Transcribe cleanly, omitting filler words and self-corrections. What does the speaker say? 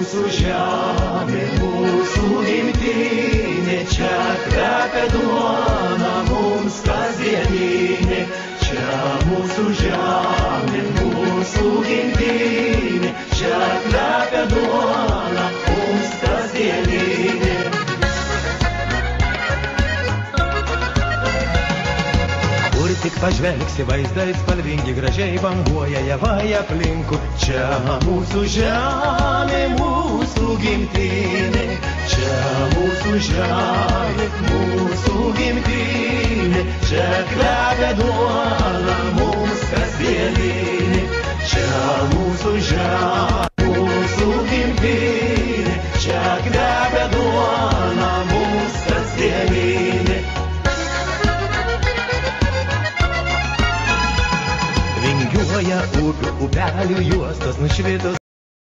mūsų žemė, mūsų gimtinė, čia kvepia duona mums kasdieninė. Čia mūsų žemė, mūsų gimtinė, čia kvepia duona mums kasdieninė. Kur tik pažvelgsi, vaizdai spalvingi, gražiai banguoja javai aplinkui. Čia mūsų žemė, mūsų gimtinė, čia mūsų žemė, mūsų gimtinė, čia kvepia duona mums kasdieninė. Čia mūsų žemė, mūsų gimtinė, čia kvepia duona mums kasdieninė. Vingiuoja upių, upelių juostos nušvitos.